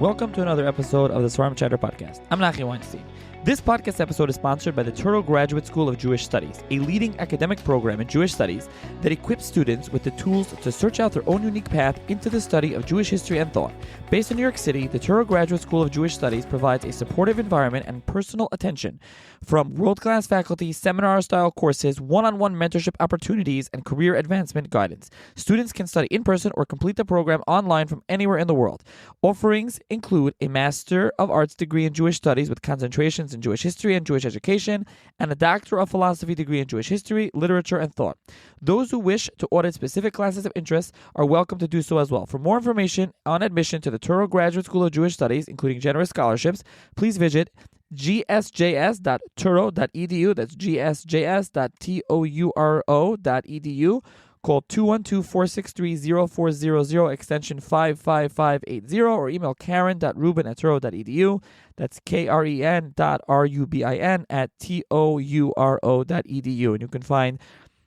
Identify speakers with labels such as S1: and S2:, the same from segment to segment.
S1: Welcome to another episode of the Svarim Chatter podcast. I'm Nachi Weinstein. This podcast episode is sponsored by the Touro Graduate School of Jewish Studies, a leading academic program in Jewish studies that equips students with the tools to search out their own unique path into the study of Jewish history and thought. Based in New York City, the Touro Graduate School of Jewish Studies provides a supportive environment and personal attention. From world-class faculty, seminar-style courses, one-on-one mentorship opportunities, and career advancement guidance, students can study in person or complete the program online from anywhere in the world. Offerings include a Master of Arts degree in Jewish Studies with concentrations in Jewish history and Jewish education, and a Doctor of Philosophy degree in Jewish history, literature, and thought. Those who wish to audit specific classes of interest are welcome to do so as well. For more information on admission to the Touro Graduate School of Jewish Studies, including generous scholarships, please visit gsjs.touro.edu. That's gsjs.touro.edu. Call 212-463-0400, extension 55580, or email karen.rubin@touro.edu. That's kren.rubin@touro.edu. And you can find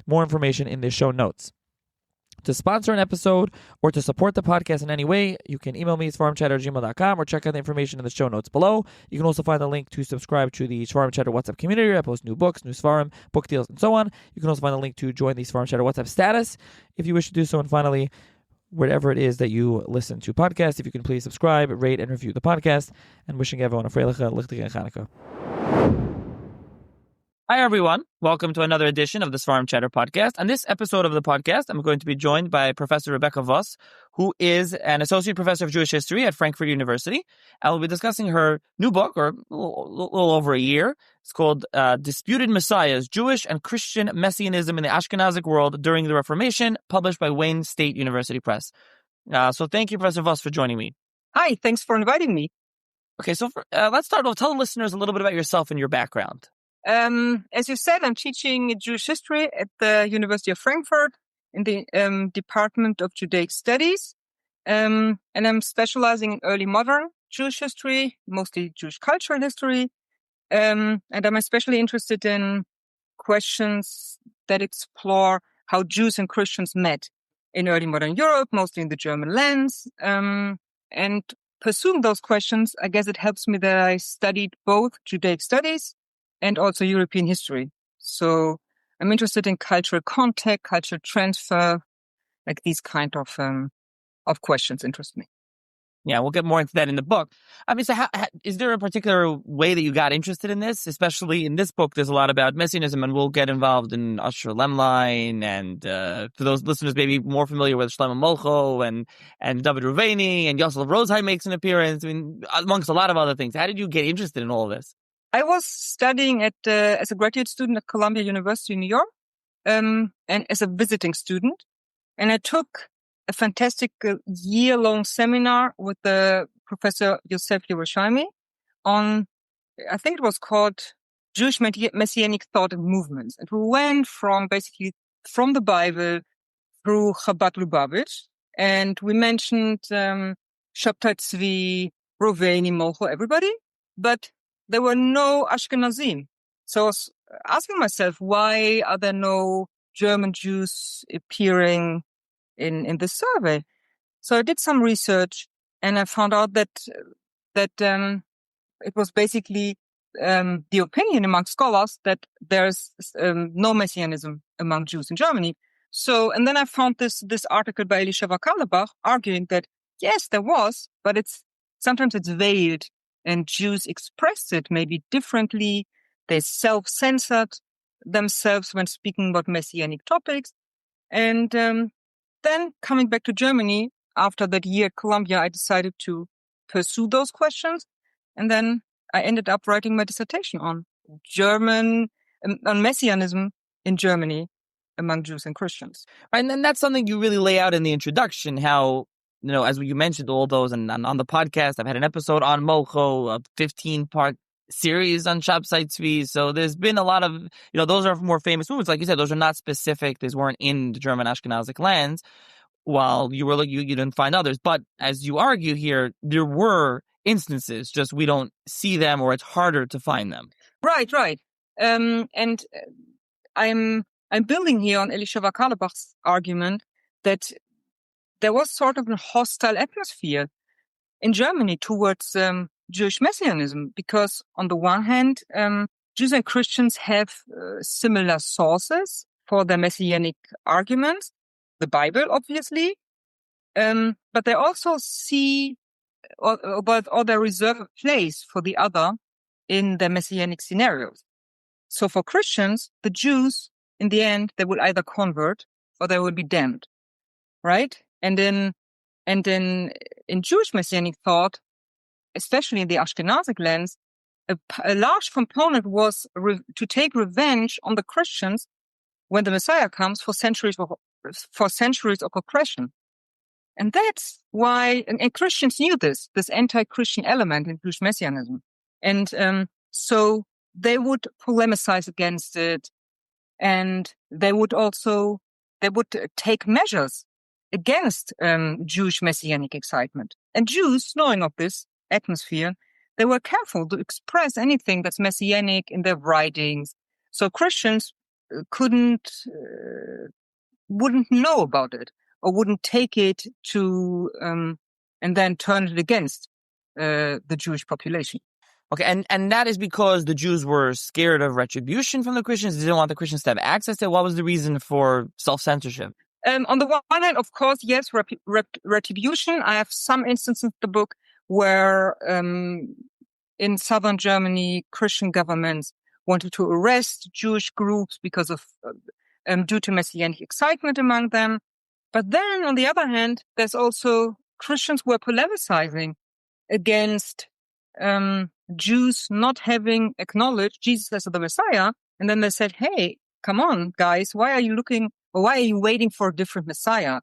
S1: more information in the show notes. To sponsor an episode or to support the podcast in any way, you can email me at svarimchatter@gmail.com or check out the information in the show notes below. You can also find a link to subscribe to the Svarim Chatter WhatsApp community where I post new books, new Svarim, book deals, and so on. You can also find a link to join the Svarim Chatter WhatsApp status if you wish to do so. And finally, wherever it is that you listen to podcasts, if you can please subscribe, rate, and review the podcast. And wishing everyone a freiliche, lichtige, and Chanukah. Hi, everyone. Welcome to another edition of the Svarim Chatter podcast. On this episode of the podcast, I'm going to be joined by Professor Rebecca Voss, who is an associate professor of Jewish history at Frankfurt University. I will be discussing her new book, or a little over a year. It's called Disputed Messiahs, Jewish and Christian Messianism in the Ashkenazic World During the Reformation, published by Wayne State University Press. So thank you, Professor Voss, for joining me.
S2: Hi, thanks for inviting me.
S1: Okay, so let's start off. Tell the listeners a little bit about yourself and your background.
S2: As you said, I'm teaching Jewish history at the University of Frankfurt in the Department of Judaic Studies. And I'm specializing in early modern Jewish history, mostly Jewish cultural history. And I'm especially interested in questions that explore how Jews and Christians met in early modern Europe, mostly in the German lands. And pursuing those questions, I guess it helps me that I studied both Judaic studies and also European history. So I'm interested in cultural contact, cultural transfer, like these kind of questions interest me.
S1: Yeah, we'll get more into that in the book. I mean, so is there a particular way that you got interested in this? Especially in this book, there's a lot about Messianism, and we'll get involved in Asher Lemline, and for those listeners maybe more familiar with Shlomo Molcho and David Ruveni, and Yosef Rosheim makes an appearance, I mean, amongst a lot of other things. How did you get interested in all of this?
S2: I was studying as a graduate student at Columbia University in New York, and as a visiting student. And I took a fantastic year-long seminar with the Professor Yosef Yerushalmi on, I think it was called Jewish Messianic Thought and Movements. And we went from the Bible through Chabad Lubavitch, and we mentioned Shabtai Tzvi, Roveni, Molcho, everybody, but there were no Ashkenazim. So I was asking myself, why are there no German Jews appearing in this survey? So I did some research, and I found out that it was basically the opinion among scholars that there's no messianism among Jews in Germany. So, and then I found this article by Elisha Kallenbach arguing that yes, there was, but sometimes it's veiled. And Jews expressed it maybe differently. They self-censored themselves when speaking about messianic topics. And then coming back to Germany, after that year at Columbia, I decided to pursue those questions. And then I ended up writing my dissertation on messianism in Germany among Jews and Christians.
S1: And then that's something you really lay out in the introduction, how, you know, as you mentioned all those, and on the podcast, I've had an episode on Molcho, a 15-part series on Shabtai Tzvi. So there's been a lot of, you know, those are more famous movements. Like you said, those are not specific. These weren't in the German Ashkenazic lands, while you didn't find others. But as you argue here, there were instances, just we don't see them, or it's harder to find them.
S2: Right. And I'm building here on Elisha Kallenbach's argument that there was sort of a hostile atmosphere in Germany towards Jewish Messianism, because on the one hand, Jews and Christians have similar sources for their Messianic arguments, the Bible, obviously, but they also see or they reserve a place for the other in their Messianic scenarios. So for Christians, the Jews, in the end, they will either convert or they will be damned, right? And then in Jewish Messianic thought, especially in the Ashkenazic lens, a large component was to take revenge on the Christians when the Messiah comes for centuries of oppression. And that's why, and Christians knew this anti-Christian element in Jewish Messianism. And so they would polemicize against it, and they would take measures against Jewish Messianic excitement. And Jews, knowing of this atmosphere, they were careful to express anything that's Messianic in their writings. So Christians wouldn't know about it, or wouldn't take it to, and then turn it against the Jewish population.
S1: Okay, and that is because the Jews were scared of retribution from the Christians? They didn't want the Christians to have access to it? What was the reason for self-censorship?
S2: On the one hand, of course, yes, retribution. I have some instances in the book where in southern Germany, Christian governments wanted to arrest Jewish groups because of due to Messianic excitement among them. But then, on the other hand, there's also Christians who were polemicizing against Jews not having acknowledged Jesus as the Messiah. And then they said, hey, come on, guys, why are you waiting for a different Messiah?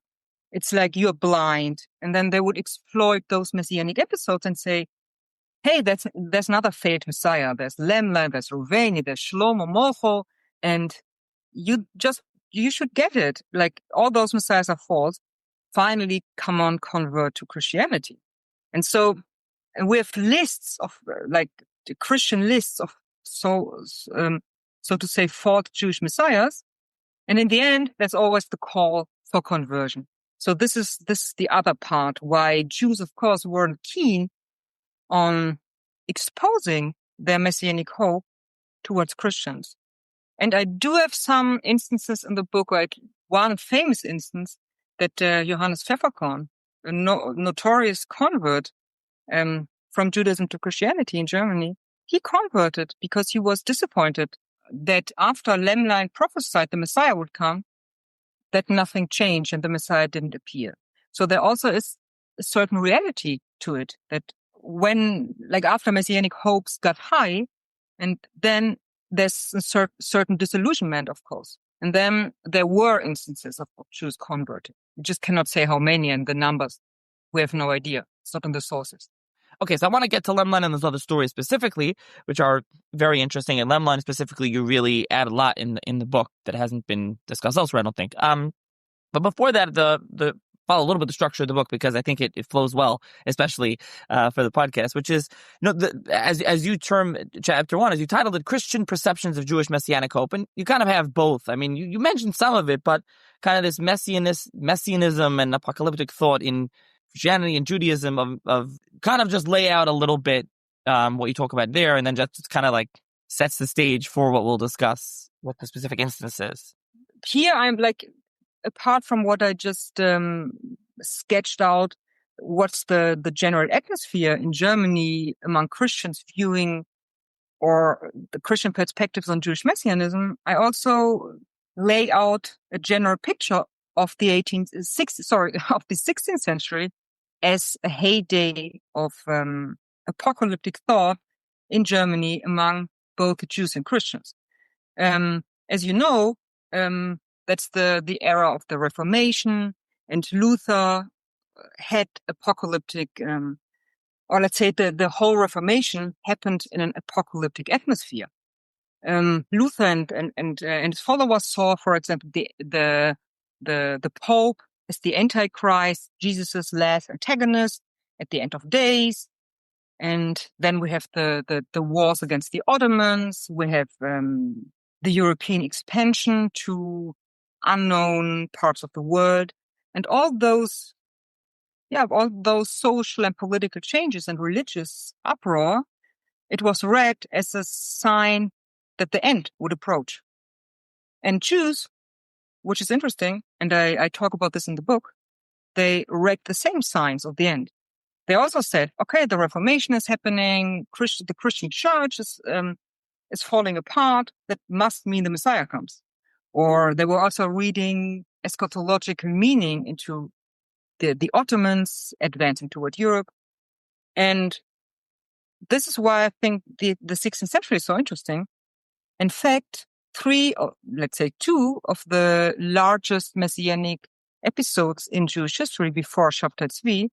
S2: It's like you're blind. And then they would exploit those Messianic episodes and say, hey, there's another failed Messiah. There's Lemla, there's Ruveni, there's Shlomo Mocho, and you should get it. Like, all those Messiahs are false. Finally, come on, convert to Christianity. And we have lists of the Christian lists of so to say false Jewish Messiahs. And in the end, there's always the call for conversion. So this is the other part why Jews, of course, weren't keen on exposing their Messianic hope towards Christians. And I do have some instances in the book, like one famous instance that Johannes Pfefferkorn, a notorious convert from Judaism to Christianity in Germany, he converted because he was disappointed that after Lemlein prophesied the Messiah would come, that nothing changed and the Messiah didn't appear. So there also is a certain reality to it, that when, like, after Messianic hopes got high, and then there's a certain disillusionment, of course. And then there were instances of Jews converting. You just cannot say how many, and the numbers, we have no idea. It's not in the sources.
S1: Okay, so I want to get to Lemlein and those other stories specifically, which are very interesting. And Lemlein specifically, you really add a lot in the book that hasn't been discussed elsewhere, I don't think. But before that, the follow a little bit the structure of the book, because I think it flows well, especially for the podcast, which is, as you term chapter 1, as you titled it, Christian Perceptions of Jewish Messianic Hope. And you kind of have both. I mean, you mentioned some of it, but kind of this Messianism and apocalyptic thought in Christianity and Judaism of kind of just lay out a little bit what you talk about there, and then just kind of like sets the stage for what we'll discuss, what the specific instance is.
S2: Here I'm like, apart from what I just sketched out, what's the general atmosphere in Germany among Christians viewing, or the Christian perspectives on Jewish Messianism, I also lay out a general picture of the 16th century as a heyday of apocalyptic thought in Germany among both Jews and Christians. As you know, that's the era of the Reformation, and Luther had apocalyptic, or let's say the whole Reformation happened in an apocalyptic atmosphere. Luther and his followers saw, for example, the Pope as the Antichrist, Jesus' last antagonist at the end of days. And then we have the wars against the Ottomans. We have the European expansion to unknown parts of the world. And all those of all those social and political changes and religious uproar, it was read as a sign that the end would approach. And Jews, which is interesting, and I talk about this in the book, they read the same signs of the end. They also said, okay, the Reformation is happening, the Christian church is falling apart, that must mean the Messiah comes. Or they were also reading eschatological meaning into the Ottomans advancing toward Europe. And this is why I think the 16th century is so interesting. In fact, two of the largest messianic episodes in Jewish history before Shabtai Tzvi,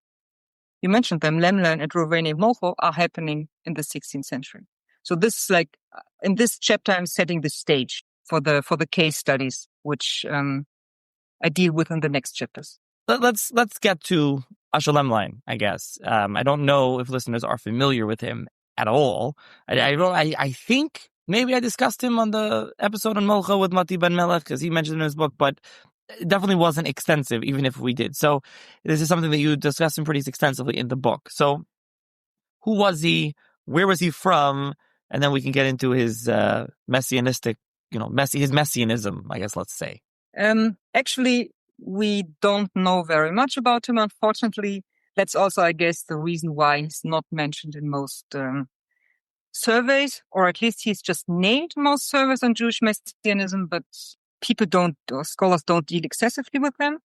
S2: you mentioned them, Lemlan and Roveni Molcho, are happening in the 16th century. So this is like, in this chapter, I'm setting the stage for the case studies, which I deal with in the next chapters.
S1: Let's get to Asher Lemline, I guess. I don't know if listeners are familiar with him at all. I think maybe I discussed him on the episode on Molcho with Mati Ben Melech, because he mentioned it in his book, but it definitely wasn't extensive, even if we did. So this is something that you discussed him pretty extensively in the book. So who was he? Where was he from? And then we can get into his messianistic, his messianism, I guess, let's say.
S2: Actually, we don't know very much about him, unfortunately. That's also, I guess, the reason why he's not mentioned in most surveys, or at least he's just named in most surveys on Jewish messianism, but scholars don't deal excessively with them.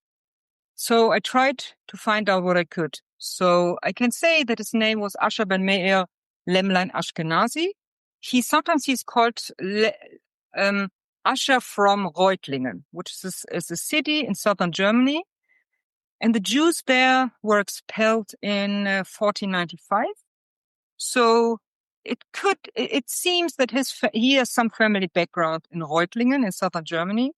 S2: So I tried to find out what I could. So I can say that his name was Asher ben Meir Lemlein Ashkenazi. Sometimes he's called Asher from Reutlingen, which is a city in southern Germany. And the Jews there were expelled in 1495. So it seems that he has some family background in Reutlingen in southern Germany.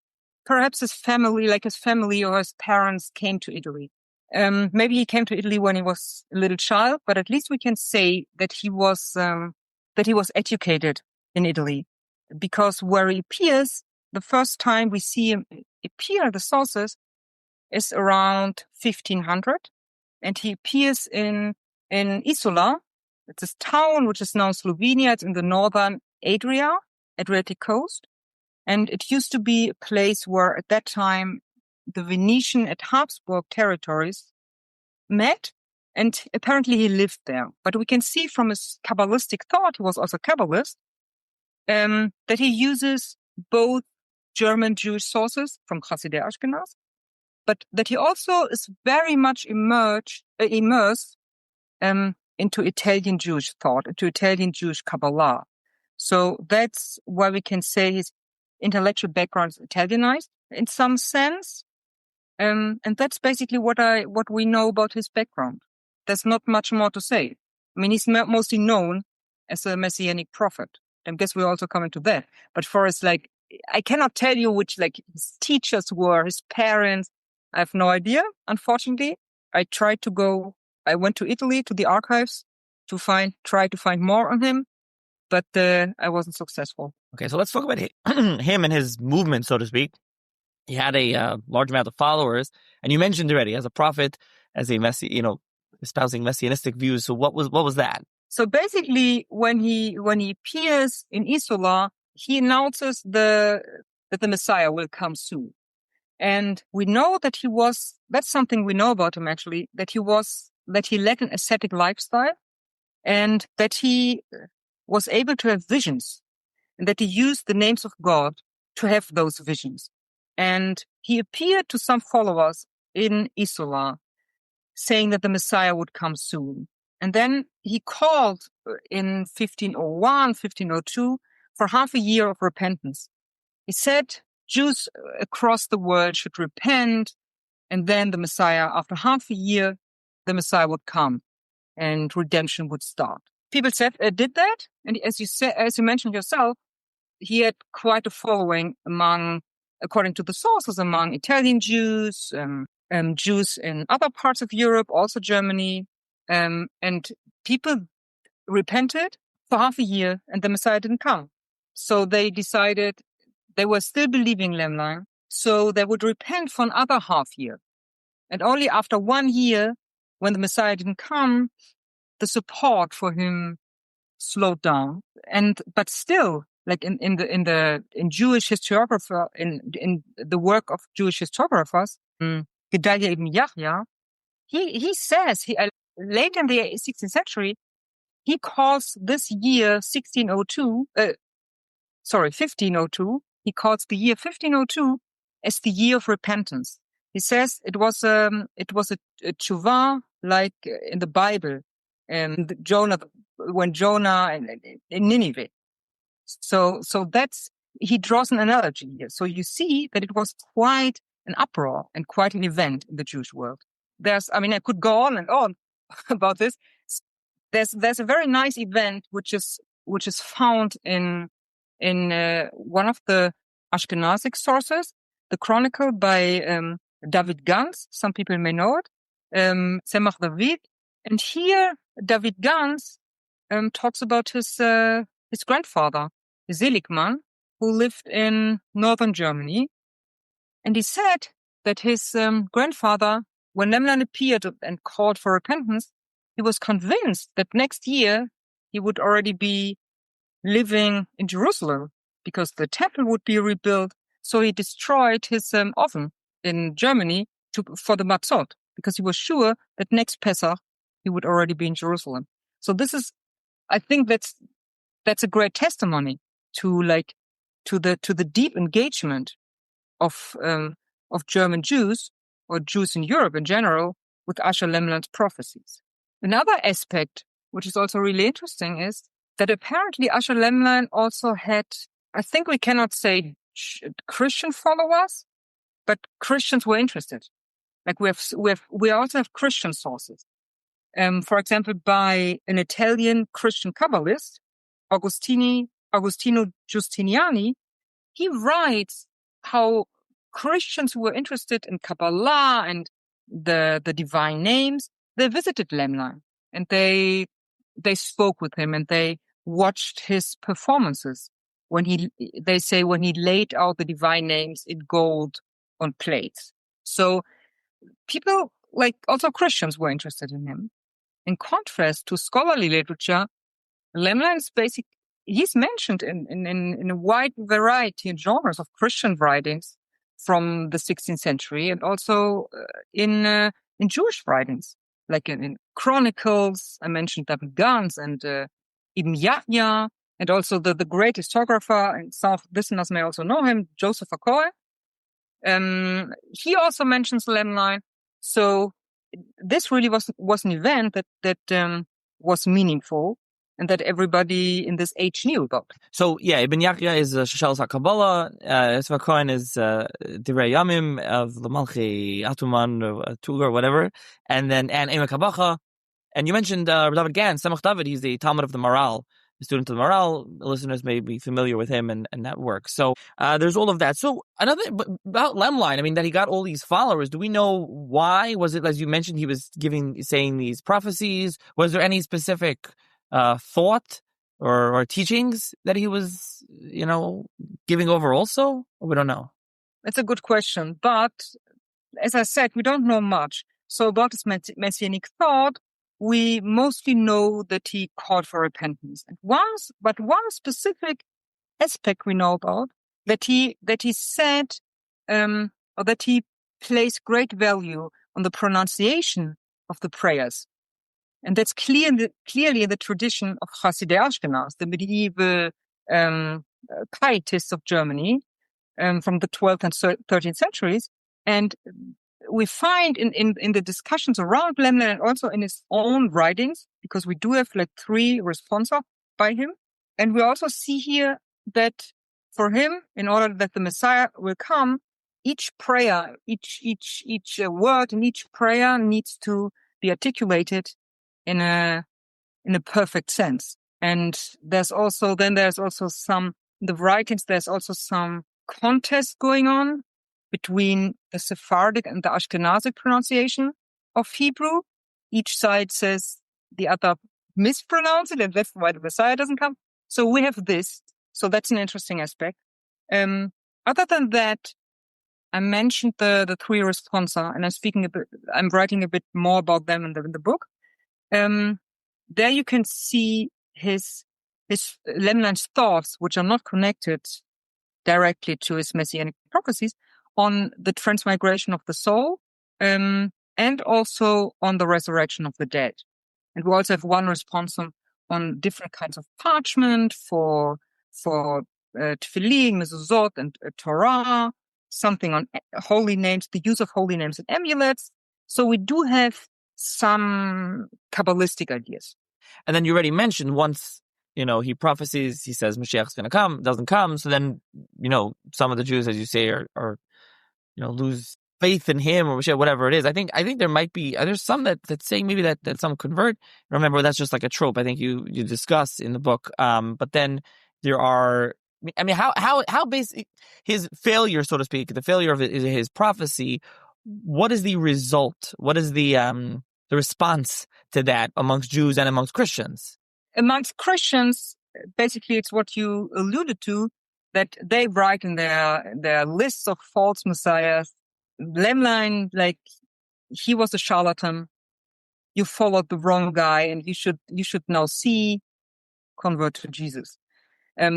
S2: Perhaps his family or his parents came to Italy. Maybe he came to Italy when he was a little child, but at least we can say that he was educated in Italy, because where he appears, the first time we see him appear in the sources is around 1500, and he appears in Isola. It's this town which is now Slovenia. It's in the northern Adriatic coast. And it used to be a place where at that time the Venetian and Habsburg territories met, and apparently he lived there. But we can see from his Kabbalistic thought, he was also a Kabbalist, that he uses both German Jewish sources from Hasidei Ashkenaz, but that he also is very much immersed into Italian Jewish thought, into Italian Jewish Kabbalah. So that's why we can say his intellectual background is Italianized in some sense. And that's basically what we know about his background. There's not much more to say. I mean, he's mostly known as a messianic prophet. I guess we're also coming to that. But for us, I cannot tell you which his teachers were, his parents. I have no idea, unfortunately. I went to Italy, to the archives, try to find more on him, but I wasn't successful.
S1: Okay, so let's talk about him and his movement, so to speak. He had a large amount of followers, and you mentioned already as a prophet, as a espousing messianistic views. So what was that?
S2: So basically, when he appears in Isola, he announces that the Messiah will come soon. And we know that that's something we know about him actually, that he led an ascetic lifestyle, and that he was able to have visions, and that he used the names of God to have those visions. And he appeared to some followers in Isola, saying that the Messiah would come soon. And then he called in 1501, 1502 for half a year of repentance. He said Jews across the world should repent, and then the Messiah, after half a year, the Messiah would come and redemption would start. People did that. And as you mentioned yourself, he had quite a following according to the sources, among Italian Jews, Jews in other parts of Europe, also Germany. And people repented for half a year and the Messiah didn't come. So they decided they were still believing Lemlein, so they would repent for another half year. And only after 1 year, when the Messiah didn't come, the support for him slowed down. But still, like in Jewish historiographer, in the work of Jewish historiographers, Gedalia ibn Yahya, he says, late in the 16th century, he calls this year 1502, he calls the year 1502 as the year of repentance. He says it was a tshuva like in the Bible, when Jonah in Nineveh. So that's, he draws an analogy here. So you see that it was quite an uproar and quite an event in the Jewish world. I could go on and on about this. There's a very nice event which is found in one of the Ashkenazic sources, the Chronicle by David Gans. Some people may know it, Tzemach David. And here David Gans talks about his grandfather, Seligman, who lived in northern Germany. And he said that his grandfather, when Lemlan appeared and called for repentance, he was convinced that next year he would already be living in Jerusalem because the temple would be rebuilt. So he destroyed his oven in Germany for the matzot, because he was sure that next Pesach he would already be in Jerusalem. So I think that's a great testimony to the deep engagement of German Jews, or Jews in Europe in general, with Asher Lemland's prophecies. Another aspect, which is also really interesting, is that apparently Asher Lemland also had, I think we cannot say Christian followers, but Christians were interested. Like we also have Christian sources. For example, by an Italian Christian Kabbalist, Agostino Giustiniani, he writes how Christians who were interested in Kabbalah and the divine names, they visited Lemland and they spoke with him and they watched his performances when he laid out the divine names in gold on plates. So people, like also Christians, were interested in him. In contrast to scholarly literature, Lemland is he's mentioned in a wide variety of genres of Christian writings from the 16th century, and also in Jewish writings, like in Chronicles. I mentioned David Gans and Ibn Yahya, and also the great historiographer, and some of listeners may also know him, Joseph Akoy. He also mentions Lemline. So this really was an event that was meaningful, and that everybody in this age knew about.
S1: So yeah, Ibn Yahya is Shashal HaKabbalah, Yosef Cohen is Divrei Yamim of the Malchi Atuman, Tugar, whatever, and Emek Habacha. And you mentioned David Gans, Tzemach David, he's the Talmud of the Maral, the student of the Maral. Listeners may be familiar with him and that work. So there's all of that. So about Lemline, I mean, that he got all these followers, do we know why? Was it, as you mentioned, he was saying these prophecies? Was there any specific thought or teachings that he was, giving over also? We don't know.
S2: That's a good question. But as I said, we don't know much. So about his messianic thought, we mostly know that he called for repentance. But one specific aspect we know about, that he said, or that he placed great value on the pronunciation of the prayers. And that's clearly in the tradition of Hasidei Ashkenaz, the medieval pietists of Germany, from the 12th and 13th centuries. And we find in the discussions around Lemland and also in his own writings, because we do have like 3 responsa by him. And we also see here that for him, in order that the Messiah will come, each prayer, each word in each prayer needs to be articulated in a perfect sense. And there's also some contest going on between the Sephardic and the Ashkenazic pronunciation of Hebrew. Each side says the other mispronounce it, and that's why the Messiah doesn't come. So we have this. So that's an interesting aspect. Other than that, I mentioned the three responsa, and I'm writing a bit more about them in the book. There you can see his Lemlin's thoughts, which are not connected directly to his messianic prophecies, on the transmigration of the soul, and also on the resurrection of the dead. And we also have one response on different kinds of parchment for tefillin, mezuzot, and Torah, something on holy names, the use of holy names and amulets. So we do have some Kabbalistic ideas.
S1: And then you already mentioned once, he prophesies, he says Mashiach's going to come, doesn't come. So then, some of the Jews, as you say, are lose faith in him or whatever it is. I think there might be, there's some that's saying maybe that some convert. Remember, that's just like a trope. I think you discuss in the book. But then there are, how basic his failure, so to speak, the failure of his prophecy. What is the result? What is the response to that amongst Jews and amongst Christians?
S2: Amongst Christians, basically, it's what you alluded to, that they write in their lists of false messiahs, Lemline, like, he was a charlatan, you followed the wrong guy, and you should now convert to Jesus.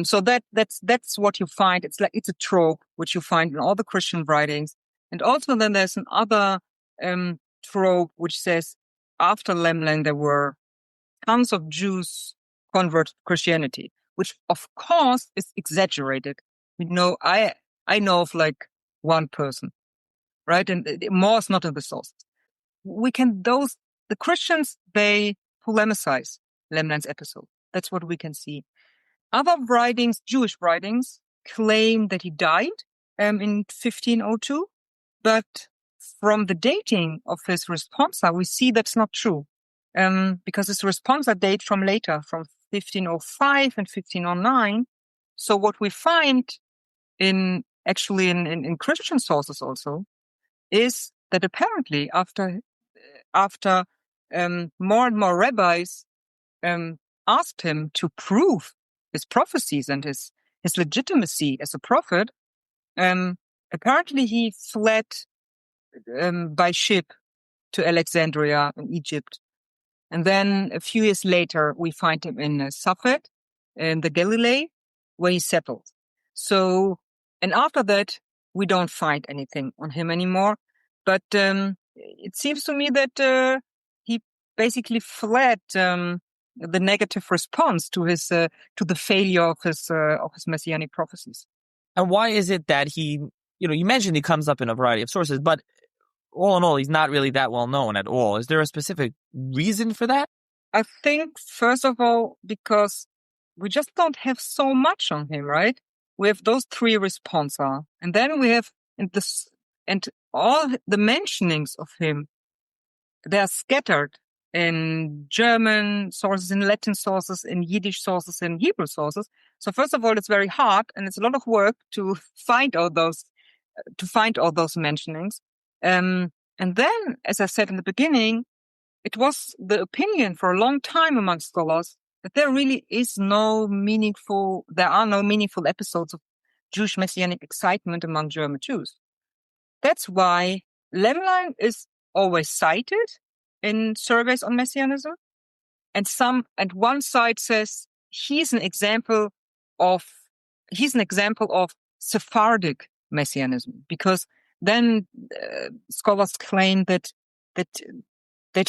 S2: So that's what you find. It's a trope which you find in all the Christian writings. And also then there's another trope which says after Lemline there were tons of Jews convert to Christianity, which of course is exaggerated. I know of like one person, right? And more is not in the source. The Christians, they polemicize Lemline's episode. That's what we can see. Other writings, Jewish writings, claim that he died in 1502, but from the dating of his responsa, we see that's not true. Because his responsa date from later, from 1505 and 1509. So what we find in Christian sources also is that apparently after more and more rabbis asked him to prove his prophecies and his legitimacy as a prophet, apparently he fled by ship to Alexandria in Egypt. And then a few years later, we find him in Safed, in the Galilee, where he settled. So, and after that, we don't find anything on him anymore. But it seems to me that he basically fled the negative response to the failure of his messianic prophecies.
S1: And why is it that he, you mentioned he comes up in a variety of sources, but all in all, he's not really that well known at all. Is there a specific reason for that?
S2: I think, first of all, because we just don't have so much on him, right? We have those three responsa, and then we have and all the mentionings of him, they are scattered in German sources, in Latin sources, in Yiddish sources, in Hebrew sources. So first of all, it's very hard, and it's a lot of work to find all those mentionings. And then, as I said in the beginning, it was the opinion for a long time among scholars that there are no meaningful episodes of Jewish messianic excitement among German Jews. That's why Lemline is always cited in surveys on Messianism. And one side says he's an example of Sephardic Messianism, because then scholars claim that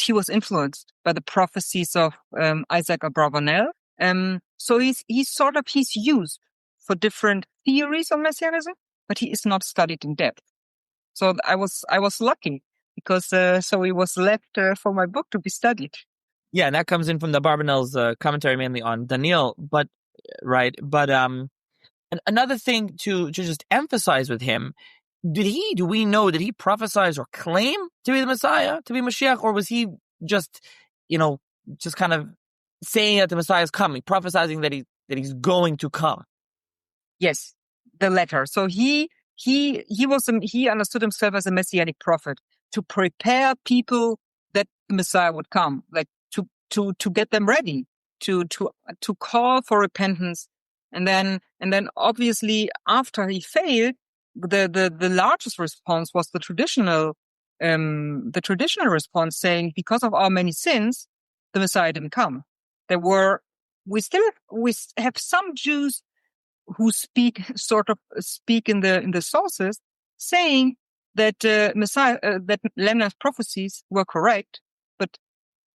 S2: he was influenced by the prophecies of Isaac Abravanel. So he's used for different theories of Messianism, but he is not studied in depth. So I was lucky because so he was left for my book to be studied.
S1: Yeah, and that comes in from the Barbanel's commentary mainly on Daniel, but right. But another thing to just emphasize with him. Do we know that he prophesied or claimed to be the Messiah, to be Mashiach, or was he just kind of saying that the Messiah is coming, prophesizing that he's going to come?
S2: Yes, the latter. So he understood himself as a messianic prophet to prepare people that the Messiah would come, like to get them ready, to call for repentance, and then obviously after he failed, the largest response was the traditional response, saying because of our many sins, the Messiah didn't come. We have some Jews who speak in the sources, saying that that Lemna's prophecies were correct, but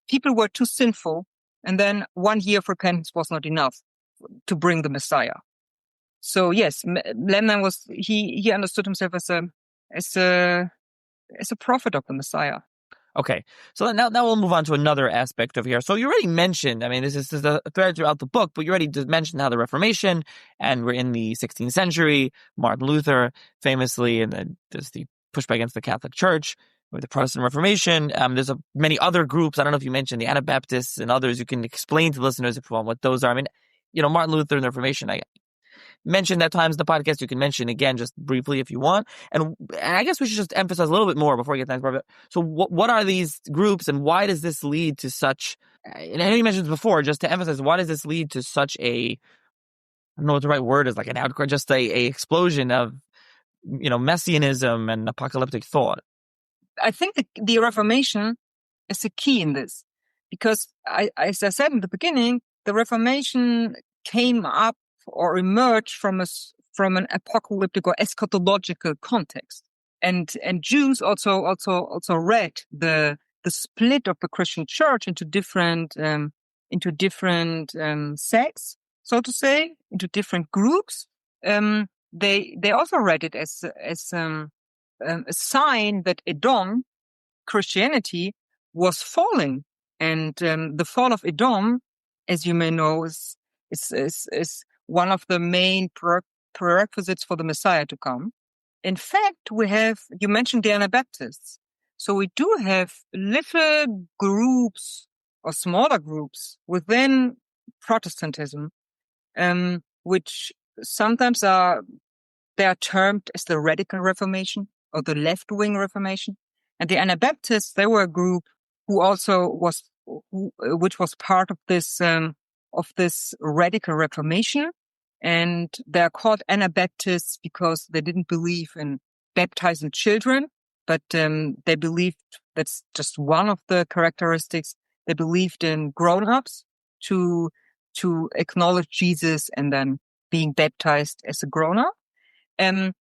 S2: people were too sinful, and then 1 year of repentance was not enough to bring the Messiah. So yes, Lemna he understood himself as a prophet of the Messiah.
S1: Okay, so now we'll move on to another aspect of here. So you already mentioned, I mean, this is a thread throughout the book, but you already just mentioned how the Reformation, and we're in the 16th century, Martin Luther famously, and then there's the pushback against the Catholic Church with the Protestant Reformation. There's many other groups. I don't know if you mentioned the Anabaptists and others. You can explain to listeners if you want what those are. I mean, Martin Luther and the Reformation, I mentioned at times in the podcast. You can mention again just briefly if you want. And I guess we should just emphasize a little bit more before we get to the next part of it. So what are these groups, and why does this lead to such, and I know you mentioned this before, just to emphasize, why does this lead to such I don't know what the right word is, like an outcry, just a explosion of, Messianism and apocalyptic thought?
S2: I think the Reformation is a key in this, because as I said in the beginning, the Reformation came up or emerged from an apocalyptic or eschatological context, and Jews also read the split of the Christian Church into different sects, so to say, into different groups. They also read it as a sign that Edom, Christianity, was falling, and the fall of Edom, as you may know, is one of the main prerequisites for the Messiah to come. In fact, you mentioned the Anabaptists. So we do have little groups or smaller groups within Protestantism, which sometimes they are termed as the Radical Reformation or the left-wing Reformation. And the Anabaptists, they were a group which was part of this Radical Reformation. And they're called Anabaptists because they didn't believe in baptizing children, but they believed, that's just one of the characteristics, they believed in grown-ups to acknowledge Jesus and then being baptized as a grown-up. And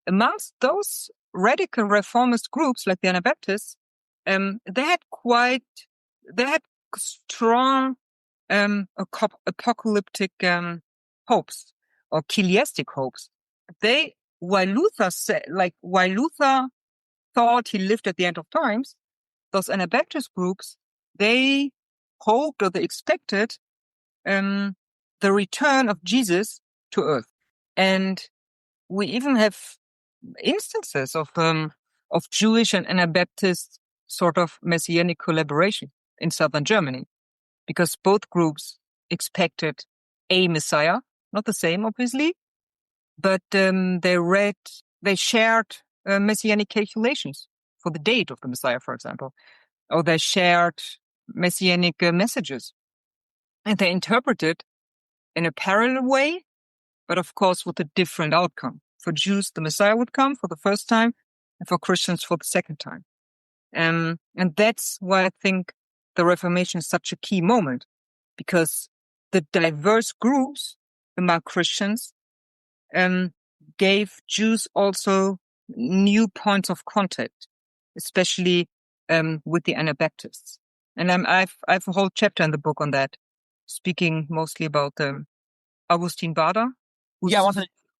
S2: amongst those radical reformist groups like the Anabaptists, they had strong apocalyptic hopes or chiastic hopes. While Luther thought he lived at the end of times, those Anabaptist groups, they hoped or they expected the return of Jesus to earth. And we even have instances of Jewish and Anabaptist sort of messianic collaboration in southern Germany, because both groups expected a Messiah, not the same, obviously, but they shared messianic calculations for the date of the Messiah, for example, or they shared messianic messages, and they interpreted in a parallel way, but of course with a different outcome. For Jews, the Messiah would come for the first time, and for Christians for the second time. And that's why I think the Reformation is such a key moment, because the diverse groups among Christians gave Jews also new points of contact, especially with the Anabaptists. And I have a whole chapter in the book on that, speaking mostly about Augustin Bader, who's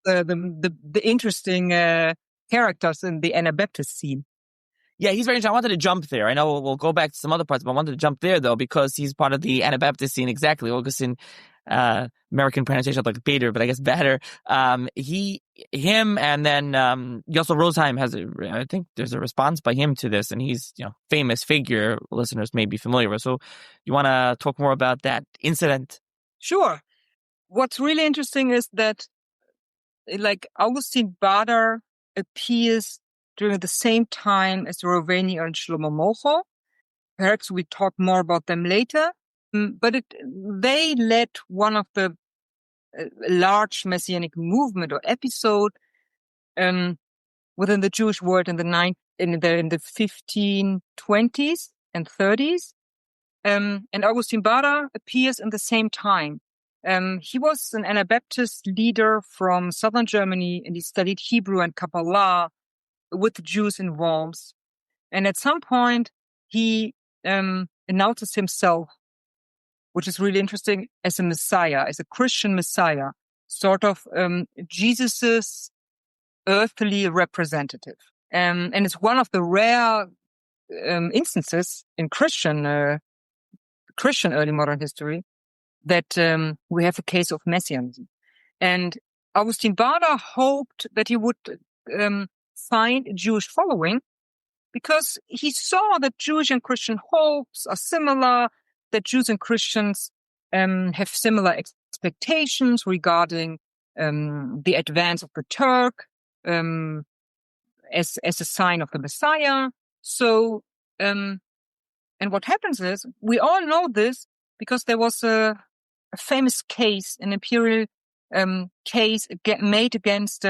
S2: the interesting characters in the Anabaptist scene.
S1: Yeah, he's very interesting. I wanted to jump there. I know we'll go back to some other parts, but I wanted to jump there, though, because he's part of the Anabaptist scene. Exactly. Augustine, American pronunciation like Bader, but I guess Bader. Him, and then Yossel Rosheim I think there's a response by him to this, and he's, famous figure listeners may be familiar with. So you want to talk more about that incident?
S2: Sure. What's really interesting is that, like, Augustin Bader appears during the same time as Roveni and Shlomo Mocho. Perhaps we talk more about them later. But they led one of the large messianic movement or episode within the Jewish world in the 1520s and 30s. And Augustin Bader appears in the same time. He was an Anabaptist leader from southern Germany, and he studied Hebrew and Kabbalah with Jews in Worms. And at some point, he announces himself, which is really interesting, as a Messiah, as a Christian Messiah, sort of Jesus's earthly representative. And it's one of the rare instances in Christian early modern history that we have a case of Messianism. And Augustin Bader hoped that he would find a Jewish following, because he saw that Jewish and Christian hopes are similar, that Jews and Christians have similar expectations regarding the advance of the Turk as a sign of the Messiah. So, and what happens is, we all know this because there was a famous case, an imperial case made against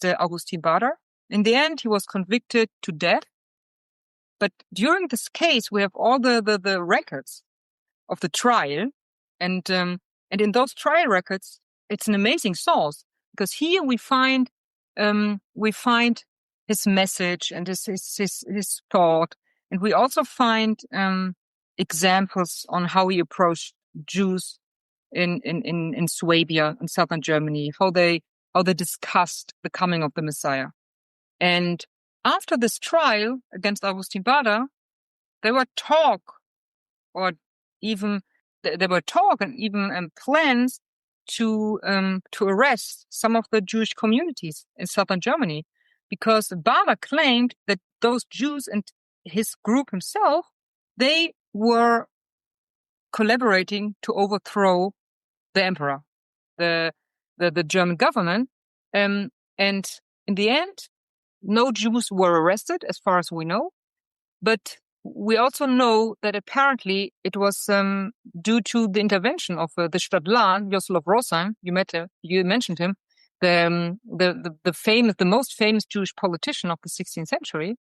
S2: Augustin Bader. In the end, he was convicted to death. But during this case, we have all the records of the trial, and in those trial records, it's an amazing source, because here we find his message and his thought, and we also find examples on how he approached Jews in Swabia, in southern Germany, how they discussed the coming of the Messiah. And after this trial against Augustin Bader, there were talk and even plans to arrest some of the Jewish communities in southern Germany, because Bader claimed that those Jews and his group himself, they were collaborating to overthrow the emperor, the German government, and in the end, no Jews were arrested, as far as we know. But we also know that apparently it was due to the intervention of the Stadtlan, Jossel of Rosheim. You mentioned him, the most famous Jewish politician of the 16th century,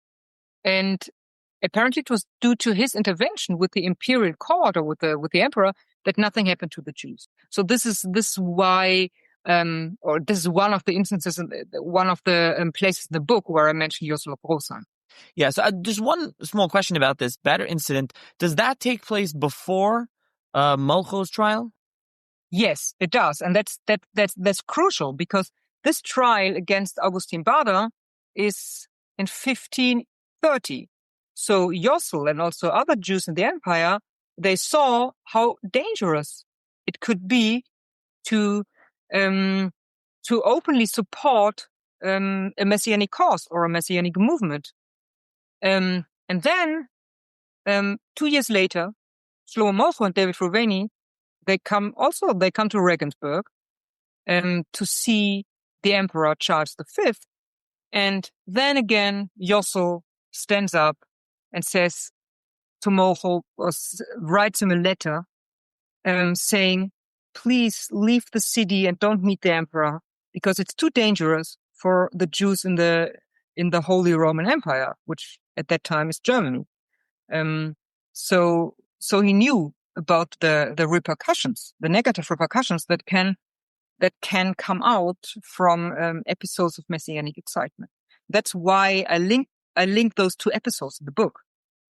S2: and apparently it was due to his intervention with the imperial court, or with the emperor, that nothing happened to the Jews. So this is why. Or this is one of the instances, one of the places in the book where I mentioned Jossel of Rosheim.
S1: Yeah, so just one small question about this Bader incident. Does that take place before Molcho's trial?
S2: Yes, it does, and that's crucial, because this trial against Augustin Bader is in 1530. So Jossel and also other Jews in the empire, they saw how dangerous it could be to openly support a messianic cause or a messianic movement. And then 2 years later, Shlomo Molcho and David Roveni, they come to Regensburg to see the Emperor Charles V. And then again, Jossel stands up and says to Molcho, or writes him a letter saying, please leave the city and don't meet the emperor, because it's too dangerous for the Jews in the Holy Roman Empire, which at that time is Germany. So he knew about the repercussions, the negative repercussions that can come out from episodes of messianic excitement. That's why I link those two episodes in the book: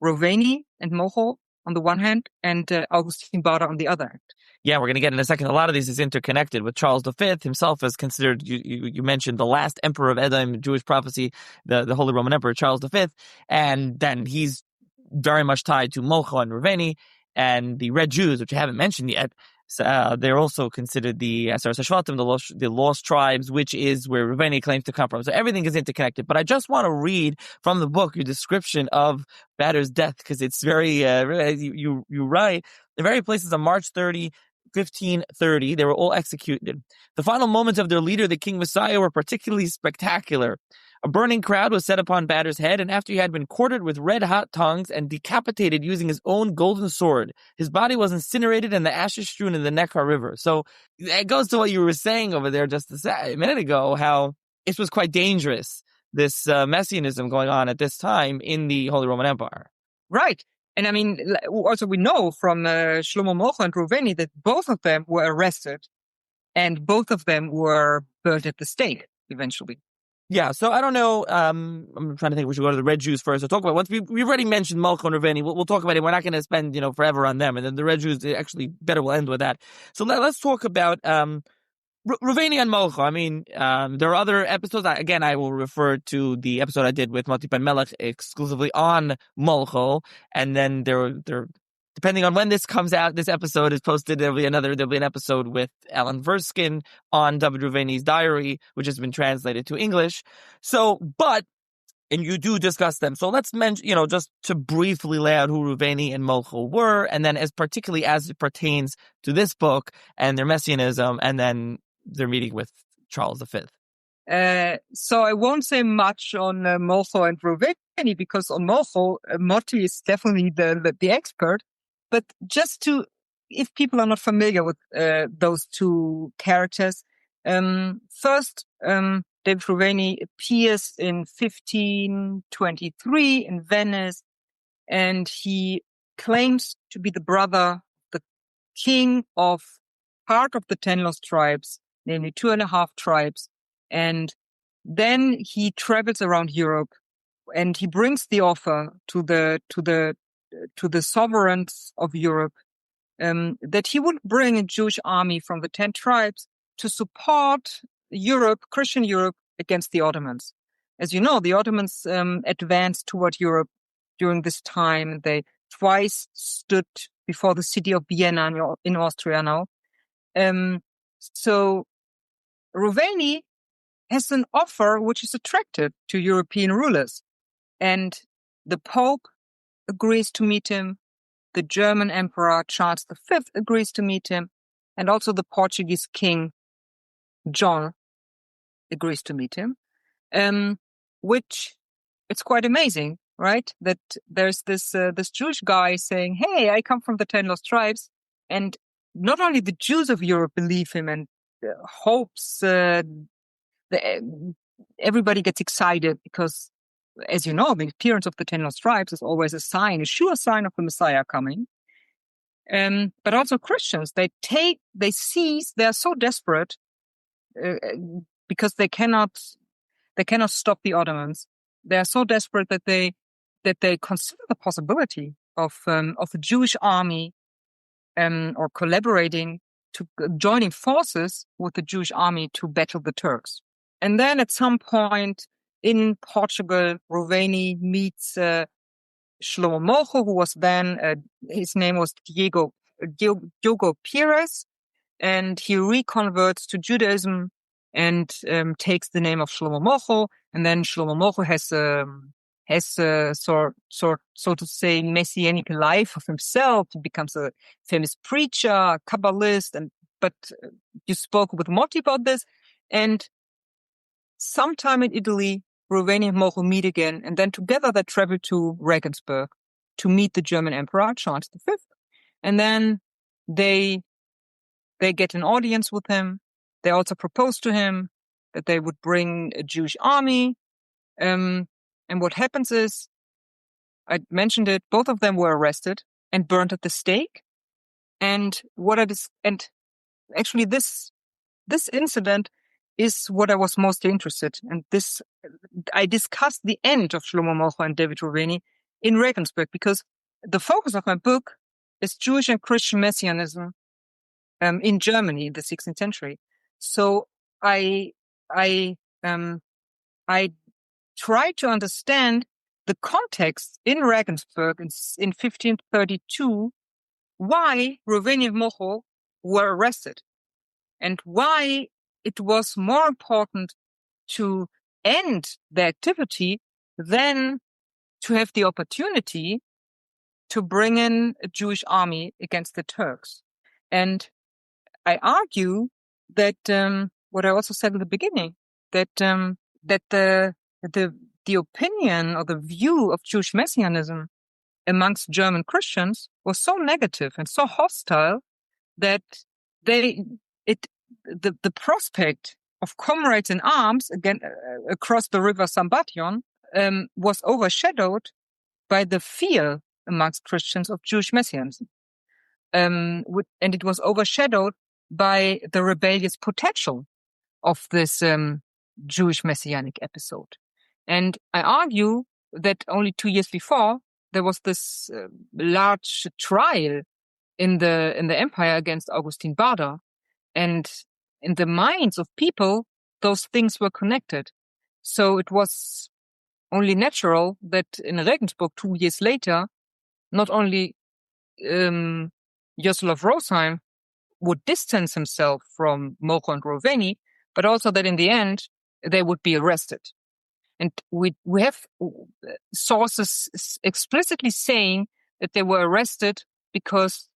S2: Roveni and Molcho on the one hand, and Augustin Bader on the other hand.
S1: Yeah, we're going to get in a second. A lot of these is interconnected with Charles V himself, as considered, you mentioned, the last emperor of Edom, Jewish prophecy, the Holy Roman Emperor, Charles V. And then he's very much tied to Molcho and Roveni, and the Red Jews, which I haven't mentioned yet. They're also considered the Asar Shvatim, the lost tribes, which is where Roveni claims to come from. So everything is interconnected. But I just want to read from the book your description of Bader's death, because it's very, you write, the very places on March 30, 1530, they were all executed. The final moments of their leader, the King Messiah, were particularly spectacular. A burning crowd was set upon Bader's head, and after he had been quartered with red-hot tongues and decapitated using his own golden sword, his body was incinerated and the ashes strewn in the Neckar River. So it goes to what you were saying over there just a minute ago, how it was quite dangerous, this Messianism going on at this time in the Holy Roman Empire.
S2: Right. And I mean, also we know from Shlomo Mocha and Ruveni that both of them were arrested and both of them were burnt at the stake eventually.
S1: Yeah, so I don't know. I'm trying to think. We should go to the Red Jews first. I'll talk about once we've already mentioned Malcha and Ruveni. We'll talk about it. We're not going to spend forever on them, and then the Red Jews actually better. We'll end with that. So let's talk about Ruveni and Malcha. I mean, there are other episodes. Again, I will refer to the episode I did with Moti Ben Melech exclusively on Malcha, and then there depending on when this comes out, this episode is posted. There'll be an episode with Alan Verskin on David Ruveni's diary, which has been translated to English. So, and you do discuss them. So let's mention, just to briefly lay out who Ruveni and Malcha were, and then particularly as it pertains to this book and their Messianism, and then their meeting with Charles V.
S2: So I won't say much on Malcha and Ruveni, because on Malcha, Moti is definitely the expert. But if people are not familiar with those two characters, first, David Ruveni appears in 1523 in Venice, and he claims to be the brother, the king of part of the 10 lost tribes, namely 2.5 tribes. And then he travels around Europe, and he brings the offer to the sovereigns of Europe that he would bring a Jewish army from the 10 tribes to support Europe, Christian Europe, against the Ottomans. As you know, the Ottomans advanced toward Europe during this time. They twice stood before the city of Vienna in Austria now. So Ruveni has an offer which is attractive to European rulers. And the Pope agrees to meet him. The German Emperor Charles V agrees to meet him. And also the Portuguese King John agrees to meet him. Which it's quite amazing, right? That there's this Jewish guy saying, "Hey, I come from the 10 lost tribes." And not only the Jews of Europe believe him and hopes everybody gets excited because, as you know, the appearance of the 10 lost tribes is always a sure sign of the Messiah coming. But also Christians, they are so desperate because they cannot stop the Ottomans. They are so desperate that they consider the possibility of a Jewish army or collaborating to joining forces with the Jewish army to battle the Turks. And then at some point in Portugal, Ruveni meets Shlomo Mocha, who was then, his name was Diogo Pires, and he reconverts to Judaism and takes the name of Shlomo Mocha. And then Shlomo Mocha has so to say messianic life of himself. He becomes a famous preacher, Kabbalist, but you spoke with Moti about this. And sometime in Italy, Ruveni and Mocha meet again, and then together they travel to Regensburg to meet the German Emperor Charles V. And then they get an audience with him. They also propose to him that they would bring a Jewish army. And what happens is, I mentioned it, both of them were arrested and burned at the stake. And actually this incident is what I was most interested in. I discussed the end of Shlomo Mocha and David Ruveni in Regensburg, because the focus of my book is Jewish and Christian Messianism in Germany in the 16th century. So I tried to understand the context in Regensburg in 1532, why Ruveni and Mocha were arrested, and why it was more important to end the activity than to have the opportunity to bring in a Jewish army against the Turks. And I argue that what I also said at the beginning, that the opinion or the view of Jewish Messianism amongst German Christians was so negative and so hostile that the prospect of comrades in arms again across the river Sambation was overshadowed by the fear amongst Christians of Jewish Messianism. And it was overshadowed by the rebellious potential of this Jewish Messianic episode. And I argue that only 2 years before, there was this large trial in the empire against Augustin Bader. And in the minds of people, those things were connected. So it was only natural that in Regensburg 2 years later, not only Jocelyn of Rosheim would distance himself from Mocho and Roveni, but also that in the end, they would be arrested. And we have sources explicitly saying that they were arrested because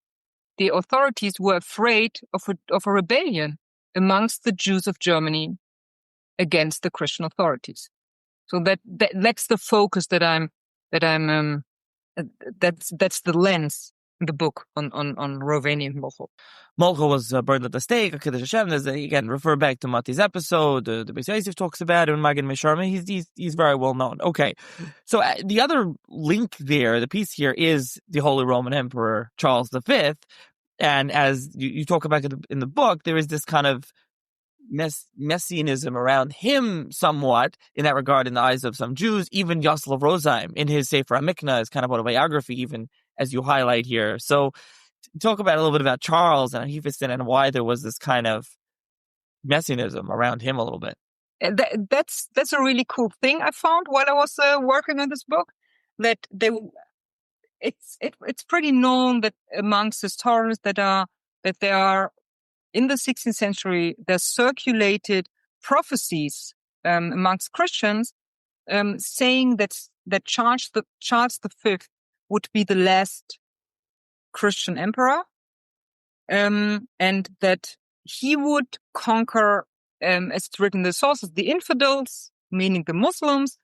S2: the authorities were afraid of a rebellion amongst the Jews of Germany against the Christian authorities. So that's the focus that's the lens in the book on Roveni and Mocho.
S1: Mocho was burned at the stake. Kiddush Hashem. There's again, refer back to Mati's episode. The Beis Yosef talks about it. And Magen Mesharma, he's very well known. Okay, so the other link there, the piece here, is the Holy Roman Emperor Charles V. And as you talk about it in the book, there is this kind of messianism around him somewhat in that regard in the eyes of some Jews. Even Yossel of Rosheim in his Sefer HaMiknah is kind of autobiography, even as you highlight here. So talk about a little bit about Charles and how he fits in and why there was this kind of messianism around him a little bit.
S2: That's a really cool thing I found while I was working on this book, that it's pretty known that amongst historians that there are in the 16th century, there circulated prophecies amongst Christians saying that Charles V would be the last Christian emperor, and that he would conquer, as it's written in the sources, the infidels, meaning the Muslims,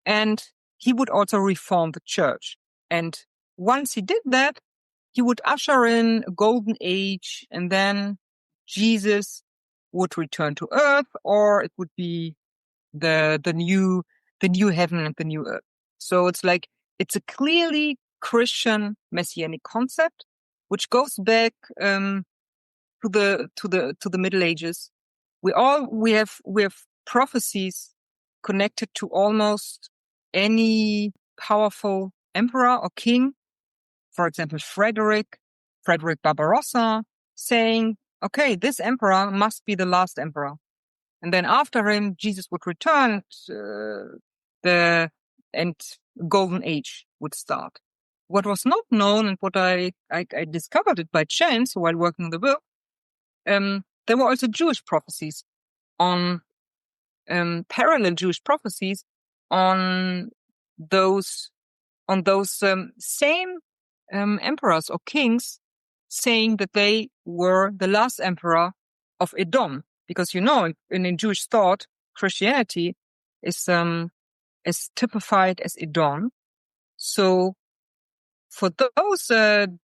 S2: and he would also reform the church. And once he did that, he would usher in a golden age, and then Jesus would return to earth, or it would be the new heaven and the new earth. So it's a clearly Christian messianic concept, which goes back to the Middle Ages. We have prophecies connected to almost any powerful emperor or king. For example, Frederick Barbarossa, saying, okay, this emperor must be the last emperor. And then after him, Jesus would return, and golden age would start. What was not known, and what I discovered it by chance while working on the book, there were also Jewish prophecies on, parallel Jewish prophecies on those same emperors or kings, saying that they were the last emperor of Edom, because in Jewish thought, Christianity is typified as Edom. So for those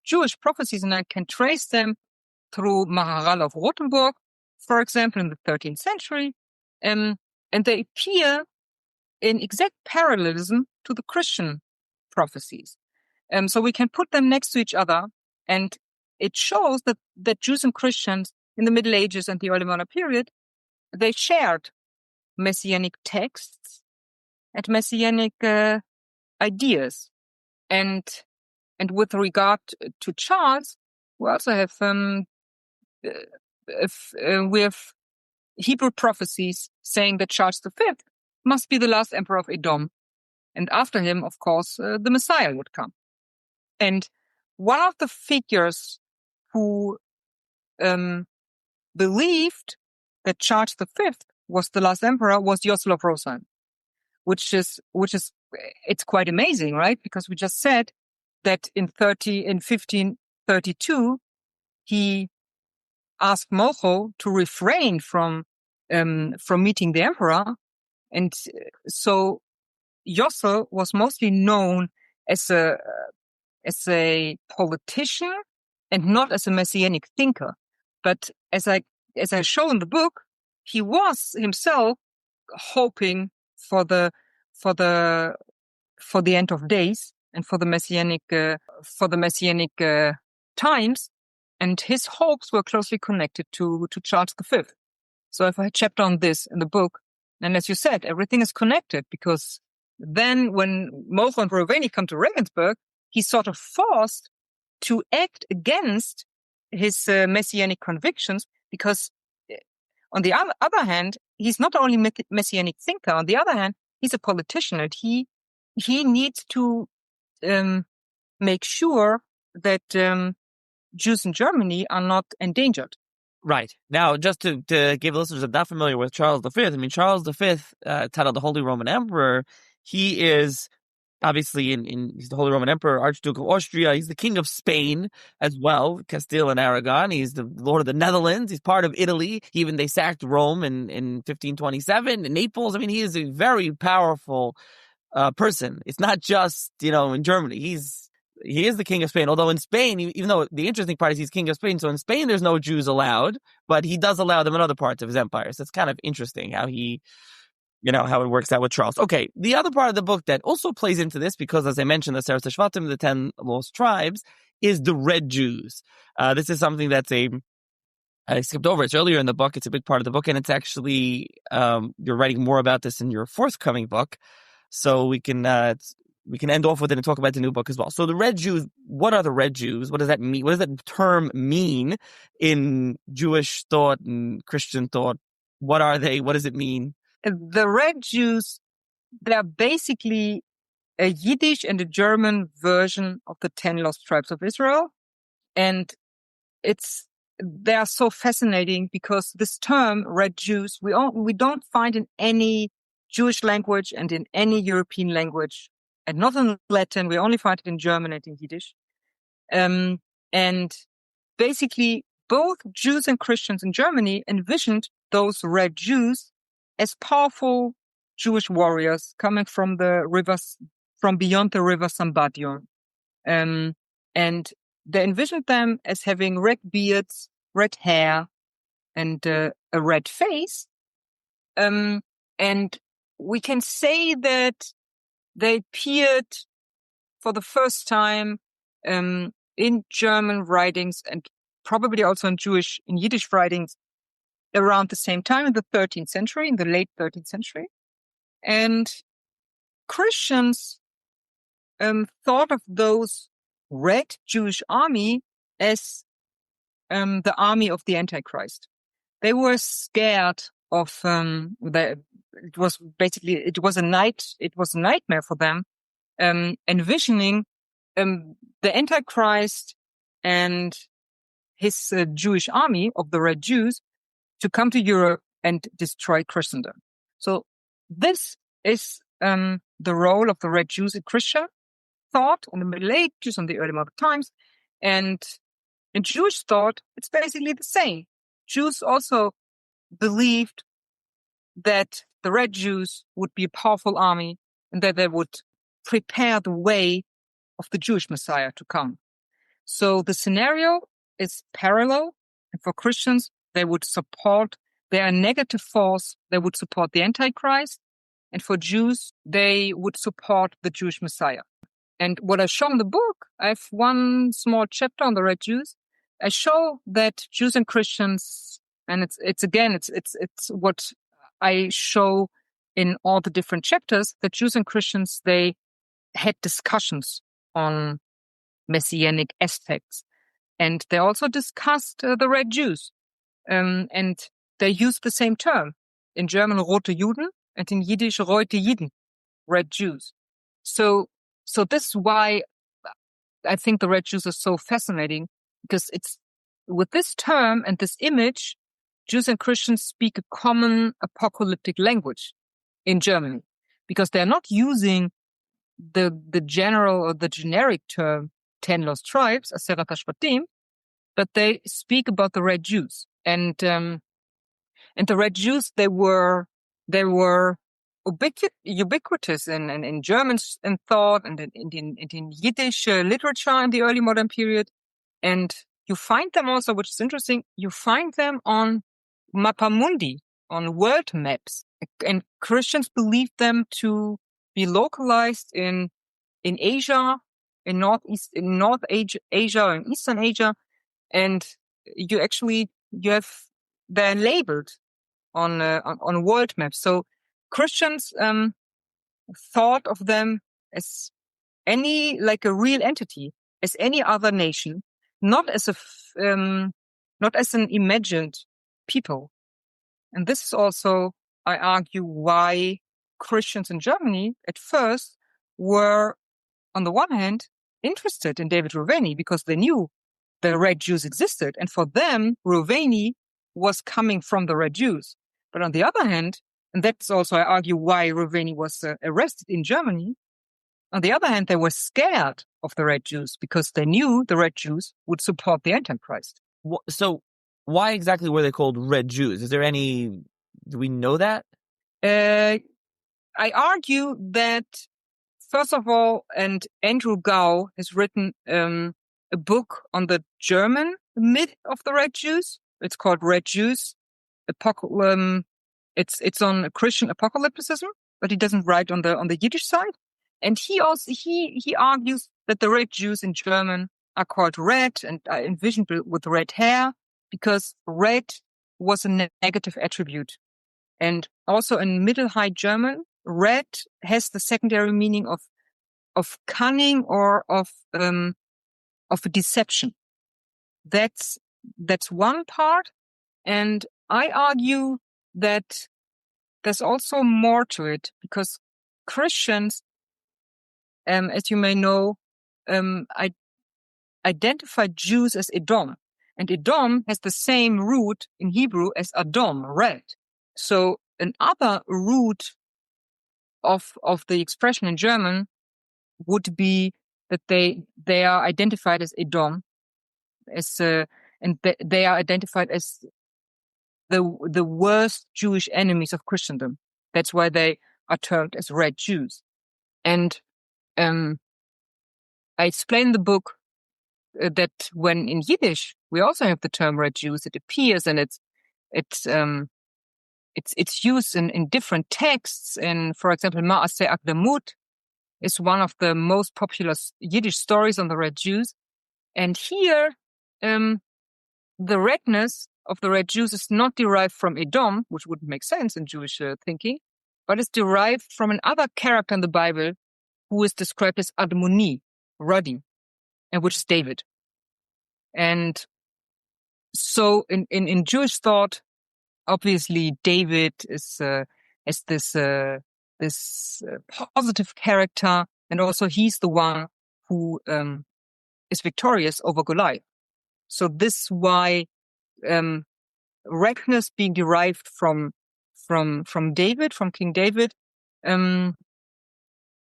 S2: Jewish prophecies, and I can trace them through Maharal of Rothenburg, for example, in the 13th century, and they appear in exact parallelism to the Christian prophecies. So we can put them next to each other, and it shows that Jews and Christians in the Middle Ages and the early modern period, they shared messianic texts and messianic ideas. And with regard to Charles, we also have we have Hebrew prophecies saying that Charles V must be the last emperor of Edom, and after him, of course, the Messiah would come. And one of the figures who believed that Charles V was the last emperor was Yossel of Rosheim, which is it's quite amazing, right? Because we just said that in 1532 he asked Mocho to refrain from meeting the emperor, and so Yossel was mostly known as a politician and not as a messianic thinker. But as I show in the book, he was himself hoping for the end of days and for the messianic times, and his hopes were closely connected to Charles V. So I have a chapter on this in the book, and as you said, everything is connected, because then when Mocha and Rovani come to Regensburg, he's sort of forced to act against his messianic convictions, because on the other hand, he's not only messianic thinker. On the other hand, he's a politician, and he needs to make sure that Jews in Germany are not endangered.
S1: Right. Now, just to give listeners that are not familiar with Charles V, I mean, Charles V, titled the Holy Roman Emperor, he is obviously he's the Holy Roman Emperor, Archduke of Austria. He's the King of Spain as well, Castile and Aragon. He's the Lord of the Netherlands. He's part of Italy. Even they sacked Rome in 1527, in Naples. I mean, he is a very powerful person. It's not just, in Germany. He is the King of Spain. Although in Spain, even though the interesting part is he's King of Spain, so in Spain there's no Jews allowed, but he does allow them in other parts of his empire. So it's kind of interesting how how it works out with Charles. Okay, the other part of the book that also plays into this, because as I mentioned, the Seres Shvatim, the 10 lost tribes, is the Red Jews. This is something I skipped over. It's earlier in the book. It's a big part of the book, and it's actually you're writing more about this in your forthcoming book. So we can end off with it and talk about the new book as well. So the Red Jews, what are the Red Jews? What does that mean? What does that term mean in Jewish thought and Christian thought? What are they? What does it mean?
S2: The Red Jews, they're basically a Yiddish and a German version of the 10 lost tribes of Israel. And they are so fascinating because this term, Red Jews, we don't find in any Jewish language and in any European language, and not in Latin. We only find it in German and in Yiddish. And basically, both Jews and Christians in Germany envisioned those Red Jews as powerful Jewish warriors coming from beyond the river Sambadion. And they envisioned them as having red beards, red hair, and a red face. And we can say that they appeared for the first time in German writings, and probably also in Yiddish writings, around the same time in the 13th century, in the late 13th century. And Christians thought of those red Jewish army as the army of the Antichrist. They were scared of it was a nightmare for them, envisioning the Antichrist and his Jewish army of the Red Jews to come to Europe and destroy Christendom. So this is the role of the Red Jews in Christian thought in the Middle Ages and the early modern times. And in Jewish thought, it's basically the same. Jews also believed that the Red Jews would be a powerful army and that they would prepare the way of the Jewish Messiah to come. So the scenario is parallel. And for Christians, they would support their negative force. They would support the Antichrist. And for Jews, they would support the Jewish Messiah. And what I show in the book, I have one small chapter on the Red Jews. I show that Jews and Christians, and it's what I show in all the different chapters, that Jews and Christians, they had discussions on messianic aspects. And they also discussed the Red Jews. And they used the same term. In German, Rote Juden, and in Yiddish, Reute Jiden, Red Jews. So this is why I think the Red Jews are so fascinating, because it's with this term and this image, Jews and Christians speak a common apocalyptic language in Germany, because they're not using the general or the generic term 10 lost tribes, Aseret HaShvatim, but they speak about the Red Jews. And the Red Jews, they were ubiquitous in German in thought and in Yiddish literature in the early modern period. And you find them also, which is interesting, you find them on Mappamundi. on world maps, and Christians believed them to be localized in Asia, in North Asia, and Eastern Asia, and they're labeled on world maps. So Christians thought of them as like a real entity, as any other nation, not as not as an imagined people. And this is also, I argue, why Christians in Germany at first were, on the one hand, interested in David Rovani because they knew the Red Jews existed. And for them, Rovani was coming from the Red Jews. But on the other hand, and that's also, I argue, why Rovani was arrested in Germany. On the other hand, they were scared of the Red Jews because they knew the Red Jews would support the Antichrist.
S1: So why exactly were they called Red Jews? Is there any, do we know that?
S2: I argue that, first of all, and Andrew Gao has written a book on the German myth of the Red Jews. It's called Red Jews. It's on Christian apocalypticism, but he doesn't write on the Yiddish side. And he argues that the Red Jews in German are called red and are envisioned with red hair because red was a negative attribute. And also in Middle High German, red has the secondary meaning of cunning or of a deception. That's one part. And I argue that there's also more to it because Christians, as you may know, identify Jews as Edom. And Edom has the same root in Hebrew as Adom, red. So another root of the expression in German would be that they are identified as Edom, and they are identified as the worst Jewish enemies of Christendom. That's why they are termed as Red Jews. And I explain in the book that when in Yiddish we also have the term Red Jews, it appears and it's used in different texts. And for example, Ma'aseh Akdamut is one of the most popular Yiddish stories on the Red Jews. And here, the redness of the Red Jews is not derived from Edom, which wouldn't make sense in Jewish thinking, but it's derived from another character in the Bible who is described as Admoni, ruddy, and which is David. And so in Jewish thought, obviously David is this positive character, and also he's the one who is victorious over Goliath. So this is why redness being derived from David, from King David,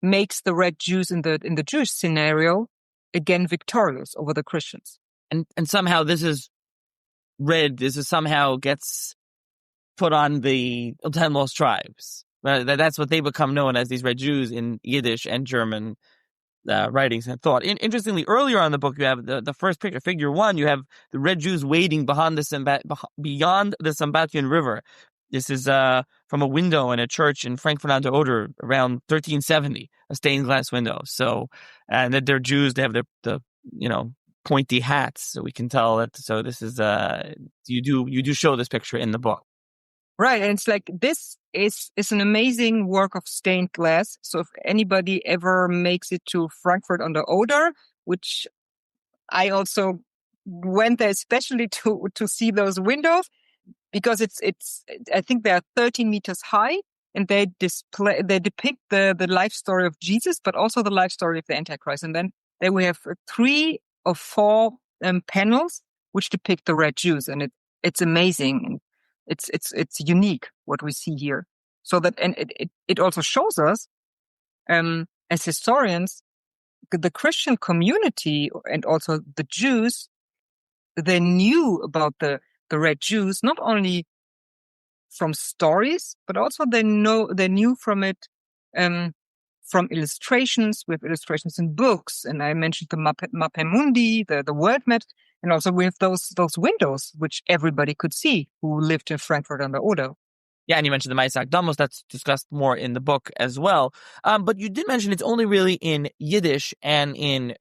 S2: makes the Red Jews in the Jewish scenario again victorious over the Christians.
S1: And somehow this is somehow gets put on the 10 lost tribes. That's what they become known as, these Red Jews, in Yiddish and German writings and thought. Interestingly, earlier on in the book, you have the first picture, figure 1. You have the Red Jews waiting beyond the Sambatian River. This is from a window in a church in Frankfurt an der Oder around 1370, a stained glass window. So, and that they're Jews. They have the pointy hats, so we can tell that. So this is you do show this picture in the book.
S2: Right, and it's like this is an amazing work of stained glass. So if anybody ever makes it to Frankfurt an der Oder, which I also went there especially to see those windows, because it's I think they are 13 meters high, and they depict the life story of Jesus, but also the life story of the Antichrist. And then we have 3 or 4 panels which depict the Red Jews, and it's amazing. And it's unique what we see here. So that, and it also shows us, as historians, the Christian community and also the Jews, they knew about the Red Jews, not only from stories, but also they knew from it, from illustrations, with illustrations in books. And I mentioned the Mappe Mundi, the world maps, and also with those windows, which everybody could see who lived in Frankfurt an der Oder.
S1: Yeah, and you mentioned the Maisak Damos. That's discussed more in the book as well. But you did mention it's only really in Yiddish and in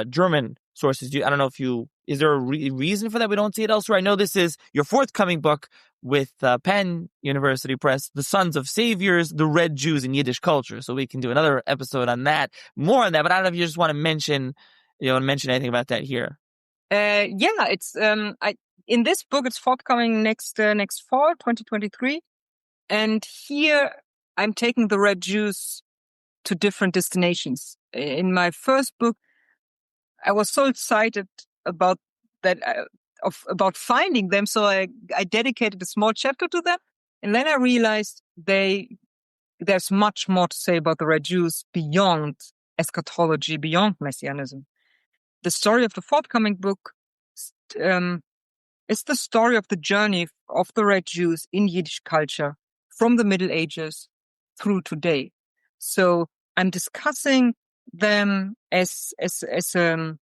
S1: German sources. I don't know if is there a reason for that we don't see it elsewhere? I know this is your forthcoming book with Penn University Press, The Sons of Saviors, the Red Jews in Yiddish Culture. So we can do another episode on that, more on that. But I don't know if you just want to mention, anything about that here.
S2: It's in this book, it's forthcoming next fall, 2023. And here I'm taking the Red Jews to different destinations. In my first book, I was so excited about that, about finding them. So I dedicated a small chapter to them. And then I realized there's much more to say about the Red Jews beyond eschatology, beyond Messianism. The story of the forthcoming book is the story of the journey of the Red Jews in Yiddish culture from the Middle Ages through today. So I'm discussing them as a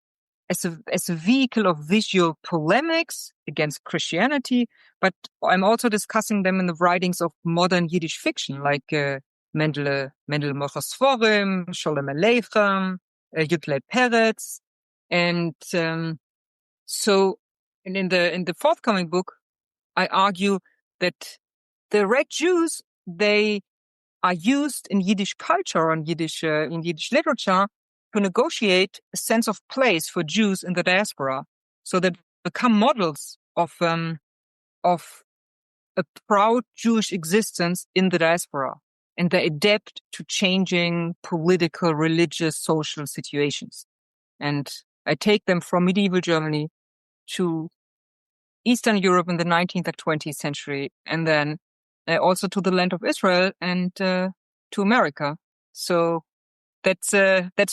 S2: vehicle of visual polemics against Christianity, but I'm also discussing them in the writings of modern Yiddish fiction, like Mendel Mochas Sforim, Sholem Aleichem, Yutlei Peretz, and so in the forthcoming book, I argue that the Red Jews, they are used in Yiddish culture and in Yiddish literature to negotiate a sense of place for Jews in the diaspora. So they become models of a proud Jewish existence in the diaspora, and they adapt to changing political, religious, social situations. And I take them from medieval Germany to Eastern Europe in the 19th and 20th century, and then also to the land of Israel and to America. So that's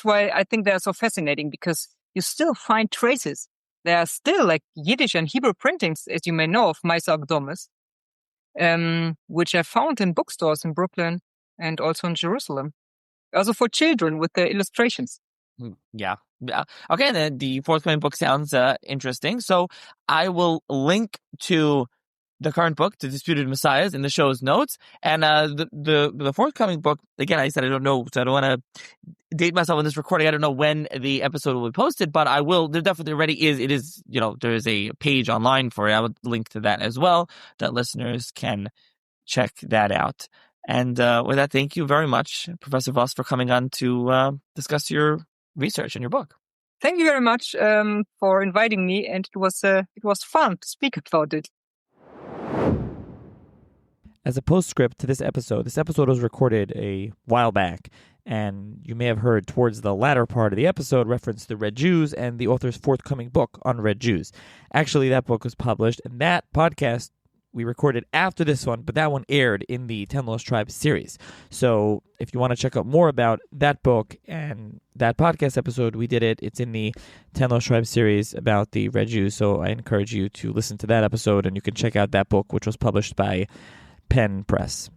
S2: why I think they're so fascinating, because you still find traces. There are still like Yiddish and Hebrew printings, as you may know, of Maisak Domus, which I found in bookstores in Brooklyn and also in Jerusalem. Also for children with the illustrations.
S1: Yeah. Okay, the forthcoming book sounds interesting. So I will link to the current book, The Disputed Messiahs, in the show's notes. And the forthcoming book, again, I said I don't know, so I don't want to date myself in this recording. I don't know when the episode will be posted, but I will. There definitely already is. It is, there is a page online for it. I would link to that as well, that listeners can check that out. And with that, thank you very much, Professor Voss, for coming on to discuss your research and your book.
S2: Thank you very much for inviting me, and it was fun to speak about it.
S1: As a postscript to this episode was recorded a while back, and you may have heard towards the latter part of the episode reference the Red Jews and the author's forthcoming book on Red Jews. Actually, that book was published, and that podcast we recorded after this one, but that one aired in the Ten Lost Tribes series. So if you want to check out more about that book and that podcast episode, we did it. It's in the Ten Lost Tribes series about the Red Jews. So I encourage you to listen to that episode, and you can check out that book, which was published by Penn Press.